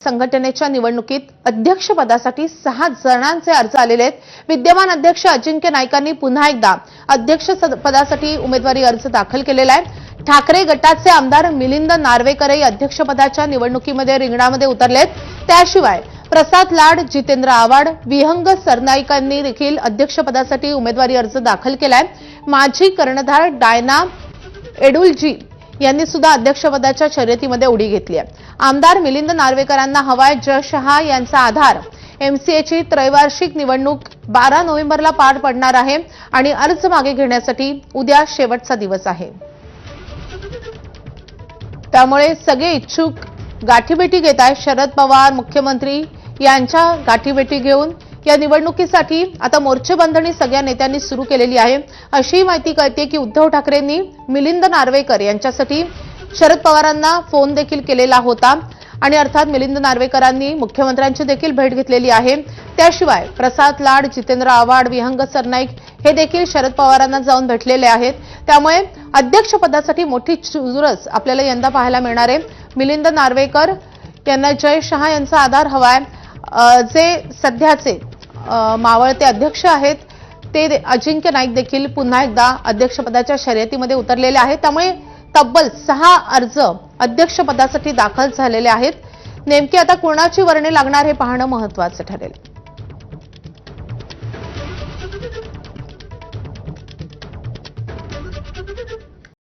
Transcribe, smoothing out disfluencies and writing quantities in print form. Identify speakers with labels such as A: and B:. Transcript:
A: संघटनेच्या निवडणुकीत अध्यक्षपदासाठी 6 जणांचे अर्ज आलेले आहेत। विद्यमान अध्यक्ष अजिंक्य नाईकांनी पुन्हा एकदा अध्यक्षपदासाठी उमेदवारी अर्ज दाखल केलेला आहे। ठाकरे गटाचे आमदार मिलिंद नार्वेकरही अध्यक्षपदाच्या निवडणुकीमध्ये रिंगणामध्ये उतरलेत। त्याशिवाय प्रसाद लाड, जितेंद्र आव्हाड, विहंग सरनाईकांनी देखील अध्यक्षपदासाठी उमेदवारी अर्ज दाखल केलाय। माजी कर्णधार डायना एडुलजी यांनी सुद्धा अध्यक्षपदाच्या शर्यतीमध्ये उडी घेतली आहे। आमदार मिलिंद नार्वेकरांना हवाय जय शहा यांचा आधार। एमसीएची त्रैवार्षिक निवडणूक 12 नोव्हेंबरला पार पडणार आहे आणि अर्ज मागे घेण्यासाठी उद्या शेवटचा दिवस आहे। त्यामुळे सगळे इच्छुक गाठीभेटी घेत आहेत। शरद पवार मुख्यमंत्री यांच्या गाठीभेटी घेऊन या निवडणुकीसाठी आता मोर्चेबंधणी सगळ्या नेत्यांनी सुरू केलेली आहे। अशी माहिती कळते की उद्धव ठाकरेंनी मिलिंद नार्वेकर यांच्यासाठी शरद पवारांना फोन देखील केलेला होता आणि अर्थात मिलिंद नार्वेकरांनी मुख्यमंत्र्यांची देखील भेट घेतलेली आहे। त्याशिवाय प्रसाद लाड, जितेंद्र आव्हाड, विहंग सरनाईक हे देखील शरद पवारांना जाऊन भेटलेले आहेत। त्यामुळे अध्यक्षपदासाठी मोठी चुरस आपल्याला यंदा पाहायला मिळणार आहे। मिलिंद नार्वेकर यांना जय शहा यांचा आधार हवाय। जे सध्याचे मावळते अध्यक्ष आहेत ते अजिंक्य नाईक देखील पुन्हा एकदा अध्यक्षपदाच्या शर्यतीमध्ये उतरलेले आहेत। त्यामुळे तब्बल 6 अर्ज अध्यक्षपदासाठी दाखल झालेले आहेत। नेमकी आता कोणाची वर्णे लागणार हे पाहणं महत्त्वाचं ठरेल।